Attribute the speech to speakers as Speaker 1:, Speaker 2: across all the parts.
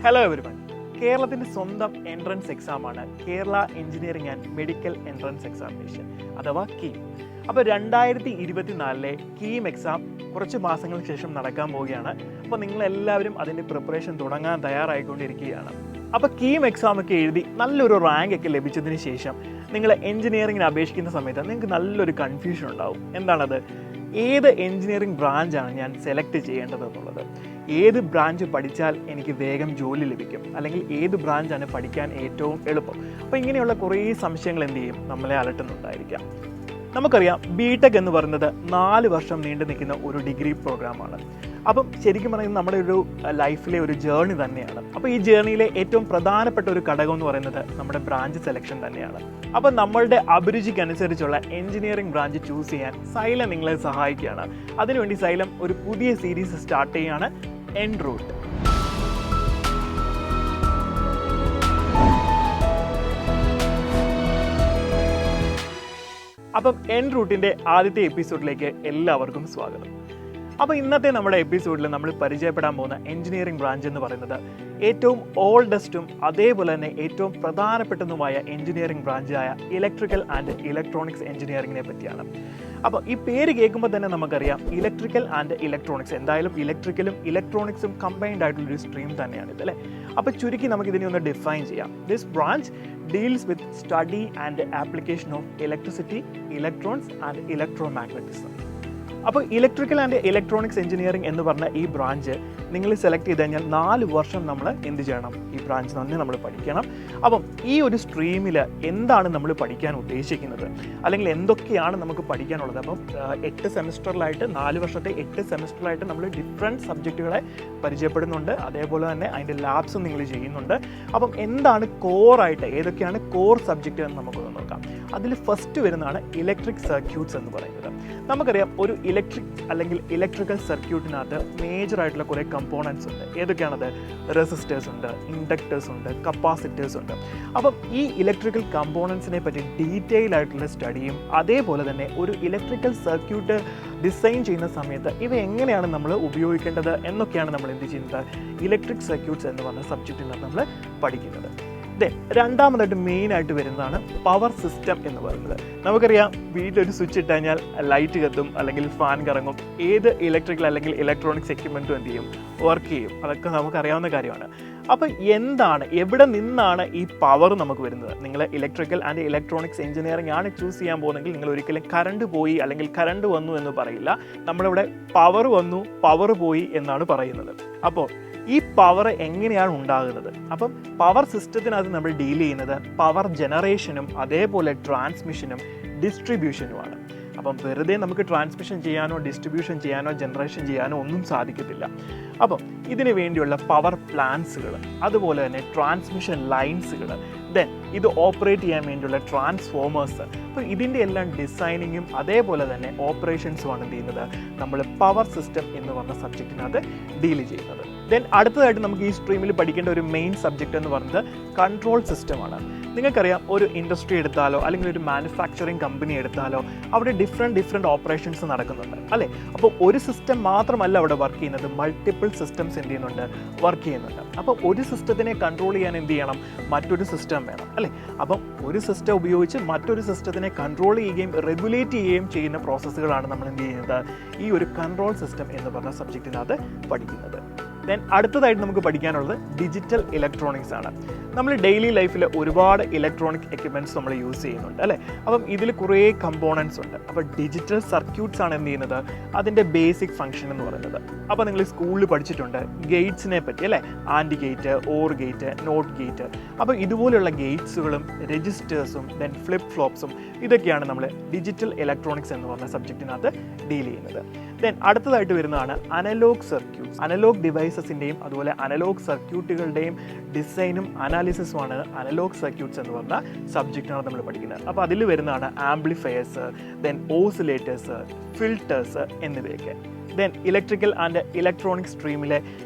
Speaker 1: Hello everyone. കേരളത്തിൻ്റെ സ്വന്തം entrance എക്സാമാണ് Kerala engineering and medical entrance examination അഥവാ കീം. അപ്പോൾ 2024 കീം എക്സാം കുറച്ച് മാസങ്ങൾക്ക് ശേഷം നടക്കാൻ പോവുകയാണ്. അപ്പോൾ നിങ്ങളെല്ലാവരും അതിൻ്റെ പ്രിപ്പറേഷൻ തുടങ്ങാൻ തയ്യാറായിക്കൊണ്ടിരിക്കുകയാണ്. അപ്പോൾ കീം എക്സാമൊക്കെ എഴുതി നല്ലൊരു റാങ്ക് ഒക്കെ ലഭിച്ചതിന് ശേഷം നിങ്ങൾ എഞ്ചിനീയറിംഗിന് അപേക്ഷിക്കുന്ന സമയത്ത് നിങ്ങൾക്ക് നല്ലൊരു കൺഫ്യൂഷൻ ഉണ്ടാവും. എന്താണത്? ഏത് എഞ്ചിനീയറിംഗ് ബ്രാഞ്ചാണ് ഞാൻ സെലക്ട് ചെയ്യേണ്ടത് എന്നുള്ളത്. ഏത് ബ്രാഞ്ച് പഠിച്ചാൽ എനിക്ക് വേഗം ജോലി ലഭിക്കും, അല്ലെങ്കിൽ ഏത് ബ്രാഞ്ചാണ് പഠിക്കാൻ ഏറ്റവും എളുപ്പം. അപ്പോൾ ഇങ്ങനെയുള്ള കുറേ സംശയങ്ങൾ എന്ത് ചെയ്യും, നമ്മളെ അലട്ടുന്നുണ്ടായിരിക്കാം. നമുക്കറിയാം ബിടെക് എന്ന് പറയുന്നത് 4 വർഷം നീണ്ടു നിൽക്കുന്ന ഒരു ഡിഗ്രി പ്രോഗ്രാമാണ്. അപ്പം ശരിക്കും പറയുന്നത് നമ്മുടെ ഒരു ലൈഫിലെ ഒരു ജേർണി തന്നെയാണ്. അപ്പോൾ ഈ ജേർണിയിലെ ഏറ്റവും പ്രധാനപ്പെട്ട ഒരു ഘടകം എന്ന് പറയുന്നത് നമ്മുടെ ബ്രാഞ്ച് സെലക്ഷൻ തന്നെയാണ്. അപ്പോൾ നമ്മളുടെ അഭിരുചിക്കനുസരിച്ചുള്ള എഞ്ചിനീയറിംഗ് ബ്രാഞ്ച് ചൂസ് ചെയ്യാൻ സൈലം നിങ്ങളെ സഹായിക്കുകയാണ്. അതിനുവേണ്ടി സൈലം ഒരു പുതിയ സീരീസ് സ്റ്റാർട്ട് ചെയ്യുകയാണ്, എൻ റൂട്ട്. അപ്പം എൻ റൂട്ടിൻ്റെ ആദ്യത്തെ എപ്പിസോഡിലേക്ക് എല്ലാവർക്കും സ്വാഗതം. അപ്പോൾ ഇന്നത്തെ നമ്മുടെ എപ്പിസോഡിൽ നമ്മൾ പരിചയപ്പെടാൻ പോകുന്ന എഞ്ചിനീയറിംഗ് ബ്രാഞ്ച് എന്ന് പറയുന്നത് ഏറ്റവും ഓൾഡസ്റ്റും അതേപോലെ തന്നെ ഏറ്റവും പ്രധാനപ്പെട്ടതുമായ എഞ്ചിനീയറിംഗ് ബ്രാഞ്ചായ ഇലക്ട്രിക്കൽ ആൻഡ് ഇലക്ട്രോണിക്സ് എഞ്ചിനീയറിംഗിനെ പറ്റിയാണ്. അപ്പോൾ ഈ പേര് കേൾക്കുമ്പോൾ തന്നെ നമുക്കറിയാം ഇലക്ട്രിക്കൽ ആൻഡ് ഇലക്ട്രോണിക്സ്, എന്തായാലും ഇലക്ട്രിക്കലും ഇലക്ട്രോണിക്സും കമ്പൈൻഡ് ആയിട്ടുള്ളൊരു സ്ട്രീം തന്നെയാണ് ഇത്, അല്ലേ? അപ്പോൾ ചുരുക്കി നമുക്കിതിനെ ഒന്ന് ഡിഫൈൻ ചെയ്യാം. This branch deals with study and application of electricity, electrons and electromagnetism. അപ്പോൾ ഇലക്ട്രിക്കൽ ആൻഡ് ഇലക്ട്രോണിക്സ് എഞ്ചിനീയറിംഗ് എന്ന് പറഞ്ഞ ഈ ബ്രാഞ്ച് നിങ്ങൾ സെലക്ട് ചെയ്ത് കഴിഞ്ഞാൽ 4 വർഷം നമ്മൾ എന്ത് ചെയ്യണം? ഈ ബ്രാഞ്ച് തന്നെ നമ്മൾ പഠിക്കണം. അപ്പം ഈ ഒരു സ്ട്രീമിൽ എന്താണ് നമ്മൾ പഠിക്കാൻ ഉദ്ദേശിക്കുന്നത്, അല്ലെങ്കിൽ എന്തൊക്കെയാണ് നമുക്ക് പഠിക്കാനുള്ളത്? അപ്പം 8 സെമിസ്റ്ററിലായിട്ട് 4 വർഷത്തെ 8 സെമിസ്റ്ററിലായിട്ട് നമ്മൾ ഡിഫറെൻറ്റ് സബ്ജക്റ്റുകളെ പരിചയപ്പെടുന്നുണ്ട്. അതേപോലെ തന്നെ അതിൻ്റെ ലാബ്സും നിങ്ങൾ ചെയ്യുന്നുണ്ട്. അപ്പം എന്താണ് കോറായിട്ട്, ഏതൊക്കെയാണ് കോർ സബ്ജക്റ്റ് എന്ന് നമുക്കൊന്ന് നോക്കാം. അതിൽ ഫസ്റ്റ് വരുന്നതാണ് ഇലക്ട്രിക് സർക്യൂട്ട്സ് എന്ന് പറയുന്നത്. നമുക്കറിയാം ഒരു അല്ലെങ്കിൽ ഇലക്ട്രിക്കൽ സർക്യൂട്ടിനകത്ത് മേജറായിട്ടുള്ള കുറേ കമ്പോണൻസ് ഉണ്ട്. ഏതൊക്കെയാണത്? റെസിസ്റ്റേഴ്സ് ഉണ്ട്, ഇൻഡക്ടേഴ്സ് ഉണ്ട്, കപ്പാസിറ്റേഴ്സ് ഉണ്ട്. അപ്പം ഈ ഇലക്ട്രിക്കൽ കമ്പോണൻസിനെ പറ്റി ഡീറ്റെയിൽ ആയിട്ടുള്ള സ്റ്റഡിയും അതേപോലെ തന്നെ ഒരു ഇലക്ട്രിക്കൽ സർക്യൂട്ട് ഡിസൈൻ ചെയ്യുന്ന സമയത്ത് ഇവ എങ്ങനെയാണ് നമ്മൾ ഉപയോഗിക്കേണ്ടത് എന്നൊക്കെയാണ് നമ്മൾ എന്ത് ചെയ്യുന്നത്, ഇലക്ട്രിക് സർക്യൂട്ട്സ് എന്ന് പറഞ്ഞ സബ്ജക്റ്റിനകത്ത് നമ്മൾ പഠിക്കുന്നത്. രണ്ടാമതായിട്ട് മെയിനായിട്ട് വരുന്നതാണ് പവർ സിസ്റ്റം എന്ന് പറയുന്നത്. നമുക്കറിയാം വീട്ടിലൊരു സ്വിച്ച് ഇട്ട് കഴിഞ്ഞാൽ ലൈറ്റ് കത്തും, അല്ലെങ്കിൽ ഫാൻ കറങ്ങും. ഏത് ഇലക്ട്രിക്കൽ അല്ലെങ്കിൽ ഇലക്ട്രോണിക്സ് എക്യുപ്മെൻറ്റും എന്ത് ചെയ്യും, വർക്ക് ചെയ്യും. അതൊക്കെ നമുക്കറിയാവുന്ന കാര്യമാണ്. അപ്പോൾ എന്താണ്, എവിടെ നിന്നാണ് ഈ പവർ നമുക്ക് വരുന്നത്? നിങ്ങൾ ഇലക്ട്രിക്കൽ ആൻഡ് ഇലക്ട്രോണിക്സ് എഞ്ചിനീയറിംഗ് ആണ് ചൂസ് ചെയ്യാൻ പോകുന്നതെങ്കിൽ നിങ്ങൾ ഒരിക്കലും കറണ്ട് പോയി അല്ലെങ്കിൽ കറണ്ട് വന്നു എന്ന് പറയില്ല. നമ്മളിവിടെ പവർ വന്നു, പവർ പോയി എന്നാണ് പറയുന്നത്. അപ്പോൾ ഈ പവർ എങ്ങനെയാണ് ഉണ്ടാകുന്നത്? അപ്പം പവർ സിസ്റ്റത്തിനകത്ത് നമ്മൾ ഡീൽ ചെയ്യുന്നത് പവർ ജനറേഷനും അതേപോലെ ട്രാൻസ്മിഷനും ഡിസ്ട്രിബ്യൂഷനുമാണ്. അപ്പം വെറുതെ നമുക്ക് ട്രാൻസ്മിഷൻ ചെയ്യാനോ ഡിസ്ട്രിബ്യൂഷൻ ചെയ്യാനോ ജനറേഷൻ ചെയ്യാനോ ഒന്നും സാധിക്കത്തില്ല. അപ്പം ഇതിനു വേണ്ടിയുള്ള പവർ പ്ലാന്റ്സുകൾ, അതുപോലെ തന്നെ ട്രാൻസ്മിഷൻ ലൈൻസുകൾ, ദെൻ ഇത് ഓപ്പറേറ്റ് ചെയ്യാൻ വേണ്ടിയുള്ള ട്രാൻസ്ഫോമേഴ്സ്. അപ്പോൾ ഇതിൻ്റെ എല്ലാം ഡിസൈനിങ്ങും അതേപോലെ തന്നെ ഓപ്പറേഷൻസുമാണ് എന്ത് ചെയ്യുന്നത്, നമ്മൾ പവർ സിസ്റ്റം എന്ന് പറഞ്ഞ സബ്ജക്റ്റിനകത്ത് ഡീൽ ചെയ്യുന്നത്. ദെൻ അടുത്തതായിട്ട് നമുക്ക് ഈ സ്ട്രീമിൽ പഠിക്കേണ്ട ഒരു മെയിൻ സബ്ജക്റ്റ് എന്ന് പറയുന്നത് കൺട്രോൾ സിസ്റ്റമാണ്. നിങ്ങൾക്കറിയാം ഒരു ഇൻഡസ്ട്രി എടുത്താലോ അല്ലെങ്കിൽ ഒരു മാനുഫാക്ചറിങ് കമ്പനി എടുത്താലോ അവിടെ ഡിഫറെൻറ്റ് ഓപ്പറേഷൻസ് നടക്കുന്നുണ്ട്, അല്ലേ? അപ്പോൾ ഒരു സിസ്റ്റം മാത്രമല്ല അവിടെ വർക്ക് ചെയ്യുന്നത്, മൾട്ടിപ്പിൾ സിസ്റ്റംസ് എന്ത് ചെയ്യുന്നുണ്ട്, വർക്ക് ചെയ്യുന്നുണ്ട്. അപ്പോൾ ഒരു സിസ്റ്റത്തിനെ കൺട്രോൾ ചെയ്യാൻ എന്ത് ചെയ്യണം, മറ്റൊരു സിസ്റ്റം വേണം, അല്ലേ? അപ്പം ഒരു സിസ്റ്റം ഉപയോഗിച്ച് മറ്റൊരു സിസ്റ്റത്തിനെ കൺട്രോൾ ചെയ്യുകയും റെഗുലേറ്റ് ചെയ്യുകയും ചെയ്യുന്ന പ്രോസസ്സുകളാണ് നമ്മൾ എന്ത് ചെയ്യുന്നത്, ഈ ഒരു കൺട്രോൾ സിസ്റ്റം എന്ന് പറഞ്ഞ സബ്ജക്റ്റിനകത്ത് പഠിക്കുന്നത്. ദെൻ അടുത്തതായിട്ട് നമുക്ക് പഠിക്കാനുള്ളത് ഡിജിറ്റൽ ഇലക്ട്രോണിക്സ് ആണ്. നമ്മൾ ഡെയിലി ലൈഫിൽ ഒരുപാട് ഇലക്ട്രോണിക് എക്യുപ്മെൻറ്റ്സ് നമ്മൾ യൂസ് ചെയ്യുന്നുണ്ട്, അല്ലേ? അപ്പം ഇതിൽ കുറേ കമ്പോണൻസ് ഉണ്ട്. അപ്പോൾ ഡിജിറ്റൽ സർക്യൂട്ട്സ് ആണ് എന്ത് ചെയ്യുന്നത്, അതിൻ്റെ ബേസിക് ഫംഗ്ഷൻ എന്ന് പറയുന്നത്. അപ്പോൾ നിങ്ങൾ സ്കൂളിൽ പഠിച്ചിട്ടുണ്ട് ഗേറ്റ്സിനെ പറ്റി, അല്ലേ? And gate, or gate, not gate. അപ്പോൾ ഇതുപോലെയുള്ള ഗേറ്റ്സുകളും രജിസ്റ്റേഴ്സും ദെൻ ഫ്ലിപ്പ് ഫ്ലോപ്സും ഇതൊക്കെയാണ് നമ്മൾ ഡിജിറ്റൽ ഇലക്ട്രോണിക്സ് എന്ന് പറഞ്ഞ സബ്ജക്റ്റിനകത്ത് ഡീൽ ചെയ്യുന്നത്. ദെൻ അടുത്തതായിട്ട് വരുന്നതാണ് അനലോഗ് സർക്യൂട്ട്സ്. അനലോഗ് ഡിവൈസസിൻ്റെയും അതുപോലെ അനലോഗ് സർക്യൂട്ടുകളുടെയും ഡിസൈനും അനാലിസിസുമാണ് അനലോഗ് സർക്യൂട്ട്സ് എന്ന് പറഞ്ഞ സബ്ജക്റ്റാണ് നമ്മൾ പഠിക്കുന്നത്. അപ്പോൾ അതിൽ വരുന്നതാണ് ആംപ്ലിഫയേഴ്സ്, ദെൻ ഓസിലേറ്റേഴ്സ്, ഫിൽറ്റേഴ്സ് എന്നിവയൊക്കെ. ദെൻ ഇലക്ട്രിക്കൽ ആൻഡ് ഇലക്ട്രോണിക് സ്ട്രീമിലെ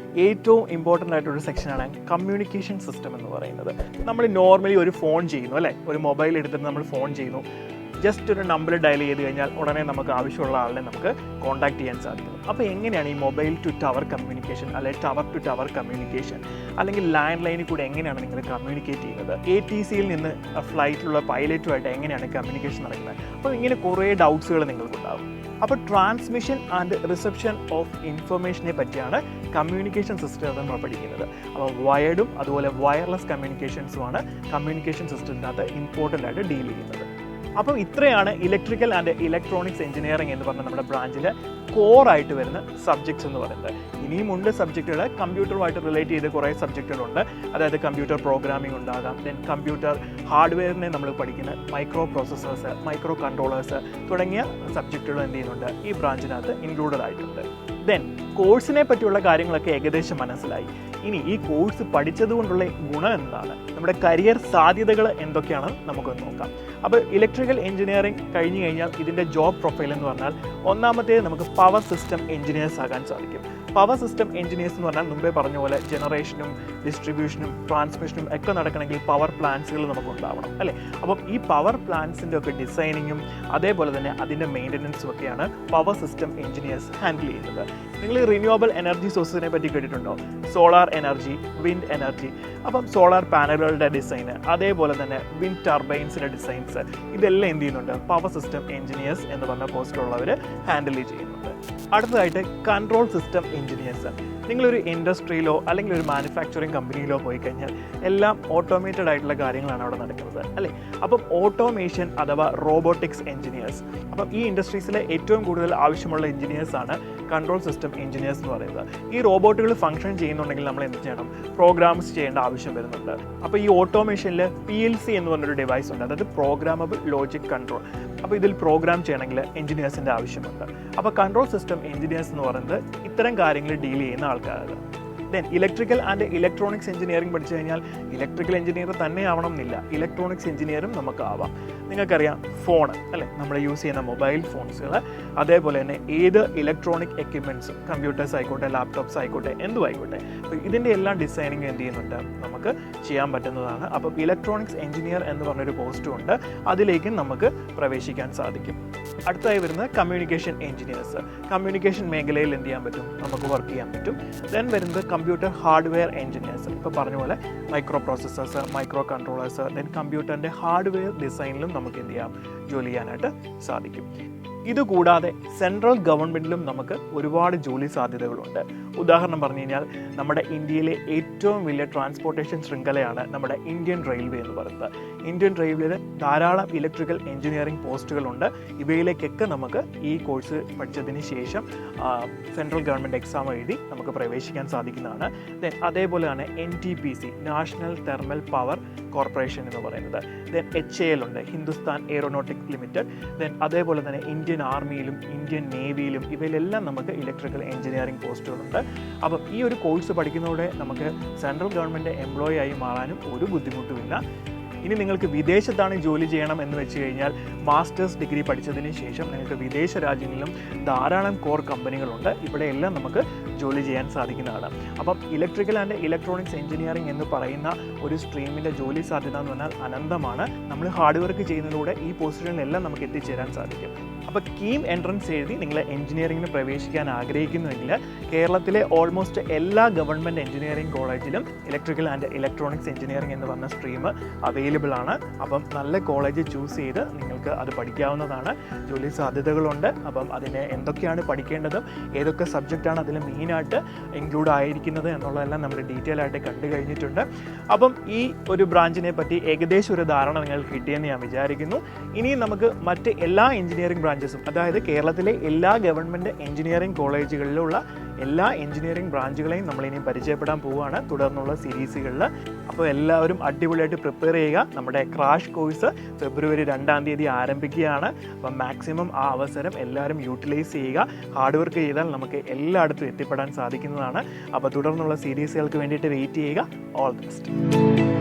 Speaker 1: ഏറ്റവും ഇമ്പോർട്ടൻ്റ് ആയിട്ടൊരു സെക്ഷനാണ് കമ്മ്യൂണിക്കേഷൻ സിസ്റ്റം എന്ന് പറയുന്നത്. നമ്മൾ നോർമലി ഒരു ഫോൺ ചെയ്യുന്നു, അല്ലേ? ഒരു മൊബൈൽ എടുത്തിട്ട് നമ്മൾ ഫോൺ ചെയ്യുന്നു. ജസ്റ്റ് ഒരു നമ്പർ ഡയൽ ചെയ്ത് കഴിഞ്ഞാൽ ഉടനെ നമുക്ക് ആവശ്യമുള്ള ആളിനെ നമുക്ക് കോൺടാക്ട് ചെയ്യാൻ സാധിക്കും. അപ്പോൾ എങ്ങനെയാണ് ഈ മൊബൈൽ ടു ടവർ കമ്മ്യൂണിക്കേഷൻ അല്ലെങ്കിൽ ടവർ ടു ടവർ കമ്മ്യൂണിക്കേഷൻ അല്ലെങ്കിൽ ലാൻഡ് ലൈനിൽ കൂടെ എങ്ങനെയാണ് നിങ്ങൾ കമ്മ്യൂണിക്കേറ്റ് ചെയ്യുന്നത്, ATCയിൽ നിന്ന് ഫ്ലൈറ്റിലുള്ള പൈലറ്റുമായിട്ട് എങ്ങനെയാണ് കമ്മ്യൂണിക്കേഷൻ നടക്കുന്നത്? അപ്പോൾ ഇങ്ങനെ കുറേ ഡൗട്ട്സുകൾ നിങ്ങൾക്കുണ്ടാകും. അപ്പോൾ ട്രാൻസ്മിഷൻ ആൻഡ് റിസപ്ഷൻ ഓഫ് ഇൻഫർമേഷനെ പറ്റിയാണ് കമ്മ്യൂണിക്കേഷൻ സിസ്റ്റം നമ്മൾ പഠിക്കുന്നത്. അപ്പോൾ വയർഡും അതുപോലെ വയർലെസ് കമ്മ്യൂണിക്കേഷൻസുമാണ് കമ്മ്യൂണിക്കേഷൻ സിസ്റ്റത്തിനകത്ത് ഇമ്പോർട്ടൻ്റ് ആയിട്ട് ഡീൽ ചെയ്യുന്നത്. അപ്പം ഇത്രയാണ് ഇലക്ട്രിക്കൽ ആൻഡ് ഇലക്ട്രോണിക്സ് എഞ്ചിനീയറിംഗ് എന്ന് പറഞ്ഞ നമ്മുടെ ബ്രാഞ്ചിൽ കോറായിട്ട് വരുന്ന സബ്ജക്ട്സ് എന്ന് പറയുന്നത്. ഇനിയും ഉണ്ട് സബ്ജക്റ്റുകൾ, കമ്പ്യൂട്ടറുമായിട്ട് റിലേറ്റ് ചെയ്ത് കുറേ സബ്ജക്റ്റുകളുണ്ട്. അതായത് കമ്പ്യൂട്ടർ പ്രോഗ്രാമിംഗ് ഉണ്ടാകാം, ദെൻ കമ്പ്യൂട്ടർ ഹാർഡ്വെയറിനെ നമ്മൾ പഠിക്കുന്ന മൈക്രോ പ്രോസസ്സേഴ്സ്, മൈക്രോ കൺട്രോളേഴ്സ് തുടങ്ങിയ സബ്ജക്റ്റുകൾ എന്ത് ചെയ്യുന്നുണ്ട് ഈ ബ്രാഞ്ചിനകത്ത് ഇൻക്ലൂഡഡ് ആയിട്ടുണ്ട്. ദെൻ കോഴ്സിനെ പറ്റിയുള്ള കാര്യങ്ങളൊക്കെ ഏകദേശം മനസ്സിലായി. ഇനി ഈ കോഴ്സ് പഠിച്ചതുകൊണ്ടുള്ള ഗുണം എന്താണ്, നമ്മുടെ കരിയർ സാധ്യതകൾ എന്തൊക്കെയാണെന്ന് നമുക്കൊന്ന് നോക്കാം. അപ്പോൾ ഇലക്ട്രിക്കൽ എഞ്ചിനീയറിംഗ് കഴിഞ്ഞ് കഴിഞ്ഞാൽ ഇതിൻ്റെ ജോബ് പ്രൊഫൈൽ എന്ന് പറഞ്ഞാൽ ഒന്നാമത്തേത് നമുക്ക് പവർ സിസ്റ്റം എഞ്ചിനീയേഴ്സ് ആകാൻ സാധിക്കും. പവർ സിസ്റ്റം എഞ്ചിനീയേഴ്സ് എന്ന് പറഞ്ഞാൽ മുമ്പേ പറഞ്ഞ പോലെ ജനറേഷനും ഡിസ്ട്രിബ്യൂഷനും ട്രാൻസ്മിഷനും ഒക്കെ നടക്കണമെങ്കിൽ പവർ പ്ലാന്റ്സുകൾ നമുക്ക് ഉണ്ടാവണം അല്ലേ. അപ്പം ഈ പവർ പ്ലാന്റ്സിൻ്റെ ഒക്കെ ഡിസൈനിങ്ങും അതേപോലെ തന്നെ അതിൻ്റെ മെയിൻ്റനൻസും ഒക്കെയാണ് പവർ സിസ്റ്റം എഞ്ചിനീയേഴ്സ് ഹാൻഡിൽ ചെയ്യുന്നത്. നിങ്ങൾ റിന്യൂവബിൾ എനർജി സോഴ്സിനെ പറ്റി കേട്ടിട്ടുണ്ടോ? Solar energy, wind energy. അപ്പം സോളാർ പാനലുകളുടെ ഡിസൈന്, അതേപോലെ തന്നെ വിൻഡ് ടർബൈൻസിൻ്റെ ഡിസൈൻസ്, ഇതെല്ലാം എന്ത് ചെയ്യുന്നുണ്ട് പവർ സിസ്റ്റം എഞ്ചിനീയേഴ്സ് എന്ന് പറഞ്ഞ പോസ്റ്റിലുള്ളവർ ഹാൻഡിൽ ചെയ്യുന്നുണ്ട്. അടുത്തതായിട്ട് കൺട്രോൾ സിസ്റ്റം എഞ്ചിനീയേഴ്സ്. നിങ്ങളൊരു ഇൻഡസ്ട്രിയിലോ അല്ലെങ്കിൽ ഒരു മാനുഫാക്ചറിങ് കമ്പനിയിലോ പോയി കഴിഞ്ഞാൽ എല്ലാം ഓട്ടോമേറ്റഡ് ആയിട്ടുള്ള കാര്യങ്ങളാണ് അവിടെ നടക്കുന്നത് അല്ലേ. അപ്പം ഓട്ടോമേഷൻ അഥവാ റോബോട്ടിക്സ് എഞ്ചിനീയേഴ്സ്. അപ്പം ഈ ഇൻഡസ്ട്രീസിലെ ഏറ്റവും കൂടുതൽ ആവശ്യമുള്ള എഞ്ചിനീയേഴ്സാണ് കൺട്രോൾ സിസ്റ്റം എഞ്ചിനീയേഴ്സ് എന്ന് പറയുന്നത്. ഈ റോബോട്ടുകൾ ഫംഗ്ഷൻ ചെയ്യുന്നുണ്ടെങ്കിൽ നമ്മൾ എന്ത് ചെയ്യണം, പ്രോഗ്രാംസ് ചെയ്യേണ്ട ആവശ്യം വരുന്നുണ്ട്. അപ്പോൾ ഈ ഓട്ടോമേഷനിൽ PLC എന്ന് പറഞ്ഞൊരു ഡിവൈസ് ഉണ്ട്, അതായത് പ്രോഗ്രാമബിൾ ലോജിക് കൺട്രോൾ. അപ്പോൾ ഇതിൽ പ്രോഗ്രാം ചെയ്യണമെങ്കിൽ എഞ്ചിനീയേഴ്സിൻ്റെ ആവശ്യമുണ്ട്. അപ്പോൾ കൺട്രോൾ സിസ്റ്റം എഞ്ചിനീയേഴ്സ് എന്ന് പറയുന്നത് ഇത്തരം കാര്യങ്ങൾ ഡീൽ ചെയ്യുന്ന ആൾക്കാരാണ്. Then electrical and electronics engineering പഠിച്ചു കഴിഞ്ഞാൽ ഇലക്ട്രിക്കൽ എഞ്ചിനീയർ തന്നെ ആവണം എന്നില്ല, ഇലക്ട്രോണിക്സ് എഞ്ചിനീയറും നമുക്ക് ആവാം. നിങ്ങൾക്കറിയാം ഫോൺ അല്ലേ, നമ്മൾ യൂസ് ചെയ്യുന്ന മൊബൈൽ ഫോൺസുകൾ, അതേപോലെ തന്നെ ഏത് ഇലക്ട്രോണിക് എക്യുപ്മെൻറ്റ്സും, കമ്പ്യൂട്ടേഴ്സ് ആയിക്കോട്ടെ, ലാപ്ടോപ്സ് ആയിക്കോട്ടെ, എന്തും ആയിക്കോട്ടെ, അപ്പോൾ ഇതിൻ്റെ എല്ലാം ഡിസൈനിങ് എന്ത് ചെയ്യുന്നുണ്ട് നമുക്ക് ചെയ്യാൻ പറ്റുന്നതാണ്. അപ്പം ഇലക്ട്രോണിക്സ് എഞ്ചിനീയർ എന്ന് പറഞ്ഞൊരു പോസ്റ്റും ഉണ്ട്, അതിലേക്കും നമുക്ക് പ്രവേശിക്കാൻ സാധിക്കും. അടുത്തായി വരുന്നത് കമ്മ്യൂണിക്കേഷൻ എഞ്ചിനീയേഴ്സ്. കമ്മ്യൂണിക്കേഷൻ മേഖലയിൽ എന്ത് ചെയ്യാൻ പറ്റും, നമുക്ക് വർക്ക് ചെയ്യാൻ പറ്റും. ദെൻ വരുന്നത് കമ്പ്യൂട്ടർ ഹാർഡ്വെയർ എഞ്ചിനീയേഴ്സ്. ഇപ്പോൾ പറഞ്ഞ പോലെ micro processors, micro controllers, then കമ്പ്യൂട്ടറിൻ്റെ ഹാർഡ്വെയർ ഡിസൈനിലും നമുക്ക് എന്ത് ചെയ്യാം, ജോലി ചെയ്യാനായിട്ട് സാധിക്കും. ഇതുകൂടാതെ സെൻട്രൽ ഗവൺമെൻറ്റിലും നമുക്ക് ഒരുപാട് ജോലി സാധ്യതകളുണ്ട്. ഉദാഹരണം പറഞ്ഞു കഴിഞ്ഞാൽ നമ്മുടെ ഇന്ത്യയിലെ ഏറ്റവും വലിയ ട്രാൻസ്പോർട്ടേഷൻ ശൃംഖലയാണ് നമ്മുടെ ഇന്ത്യൻ റെയിൽവേ എന്ന് പറയുന്നത്. ഇന്ത്യൻ റെയിൽവേയിൽ ധാരാളം ഇലക്ട്രിക്കൽ എഞ്ചിനീയറിംഗ് പോസ്റ്റുകളുണ്ട്. ഇവയിലേക്കൊക്കെ നമുക്ക് ഈ കോഴ്സ് പഠിച്ചതിന് ശേഷം സെൻട്രൽ ഗവൺമെൻറ് എക്സാം എഴുതി നമുക്ക് പ്രവേശിക്കാൻ സാധിക്കുന്നതാണ്. ദെൻ അതേപോലെ തന്നെ NTPC, national thermal power corporation എന്ന് പറയുന്നത്. ദെൻ HAL ഉണ്ട്, ഹിന്ദുസ്ഥാൻ എയ്റോനോട്ടിക് ലിമിറ്റഡ്. ദെൻ അതേപോലെ തന്നെ ഇന്ത്യൻ ആർമിയിലും ഇന്ത്യൻ നേവിയിലും ഇവയിലെല്ലാം നമുക്ക് ഇലക്ട്രിക്കൽ എഞ്ചിനീയറിംഗ് പോസ്റ്റുകളുണ്ട്. അപ്പം ഈ ഒരു കോഴ്സ് പഠിക്കുന്നതോടെ നമുക്ക് സെൻട്രൽ ഗവൺമെൻറ് എംപ്ലോയി ആയി മാറാനും ഒരു ബുദ്ധിമുട്ടുമില്ല. ഇനി നിങ്ങൾക്ക് വിദേശത്താണ് ജോലി ചെയ്യണം എന്ന് വെച്ച് കഴിഞ്ഞാൽ മാസ്റ്റേഴ്സ് ഡിഗ്രി പഠിച്ചതിന് ശേഷം നിങ്ങൾക്ക് വിദേശ രാജ്യങ്ങളിലും ധാരാളം കോർ കമ്പനികളുണ്ട്, ഇവിടെയെല്ലാം നമുക്ക് ജോലി ചെയ്യാൻ സാധിക്കുന്നതാണ്. അപ്പം ഇലക്ട്രിക്കൽ ആൻഡ് ഇലക്ട്രോണിക്സ് എഞ്ചിനീയറിംഗ് എന്ന് പറയുന്ന ഒരു സ്ട്രീമിൻ്റെ ജോലി സാധ്യത എന്ന് പറഞ്ഞാൽ അനന്തമാണ്. നമ്മൾ ഹാർഡ് വർക്ക് ചെയ്യുന്നതിലൂടെ ഈ പൊസിഷനിലെല്ലാം നമുക്ക് എത്തിച്ചേരാൻ സാധിക്കും. അപ്പോൾ കീം എൻട്രൻസ് എഴുതി നിങ്ങൾ എഞ്ചിനീയറിംഗിന് പ്രവേശിക്കാൻ ആഗ്രഹിക്കുന്നുവെങ്കിൽ കേരളത്തിലെ ഓൾമോസ്റ്റ് എല്ലാ ഗവൺമെൻറ് എഞ്ചിനീയറിംഗ് കോളേജിലും ഇലക്ട്രിക്കൽ ആൻഡ് ഇലക്ട്രോണിക്സ് എഞ്ചിനീയറിംഗ് എന്ന് പറഞ്ഞ സ്ട്രീം അവൈലബിൾ ആണ്. അപ്പം നല്ല കോളേജ് ചൂസ് ചെയ്ത് നിങ്ങൾക്ക് അത് പഠിക്കാവുന്നതാണ്. ജോലി സാധ്യതകളുണ്ട്. അപ്പം അതിന് എന്തൊക്കെയാണ് പഠിക്കേണ്ടതും ഏതൊക്കെ സബ്ജക്റ്റാണ് അതിൽ മെയിനായിട്ട് ഇൻക്ലൂഡ് ആയിരിക്കുന്നത് എന്നുള്ളതെല്ലാം നമ്മൾ ഡീറ്റെയിൽ ആയിട്ട് കണ്ടു കഴിഞ്ഞിട്ടുണ്ട്. അപ്പം ഈ ഒരു ബ്രാഞ്ചിനെ പറ്റി ഏകദേശം ഒരു ധാരണ നിങ്ങൾക്ക് കിട്ടിയെന്ന് ഞാൻ വിചാരിക്കുന്നു. ഇനിയും നമുക്ക് മറ്റ് എല്ലാ എഞ്ചിനീയറിംഗ് ബ്രാഞ്ചസും, അതായത് കേരളത്തിലെ എല്ലാ ഗവൺമെൻറ് എഞ്ചിനീയറിംഗ് കോളേജുകളിലുള്ള എല്ലാ എഞ്ചിനീയറിംഗ് ബ്രാഞ്ചുകളെയും നമ്മളിനി പരിചയപ്പെടാൻ പോവുകയാണ് തുടർന്നുള്ള സീരീസുകളിൽ. അപ്പോൾ എല്ലാവരും അടിപൊളിയായിട്ട് പ്രിപ്പയർ ചെയ്യുക. നമ്മുടെ ക്രാഷ് കോഴ്സ് ഫെബ്രുവരി 2-ാം തീയതി ആരംഭിക്കുകയാണ്. അപ്പം മാക്സിമം ആ അവസരം എല്ലാവരും യൂട്ടിലൈസ് ചെയ്യുക. ഹാർഡ് വർക്ക് ചെയ്താൽ നമുക്ക് എല്ലായിടത്തും എത്തിപ്പെടാൻ സാധിക്കുന്നതാണ്. അപ്പോൾ തുടർന്നുള്ള സീരീസുകൾക്ക് വേണ്ടിയിട്ട് വെയിറ്റ് ചെയ്യുക. All the best.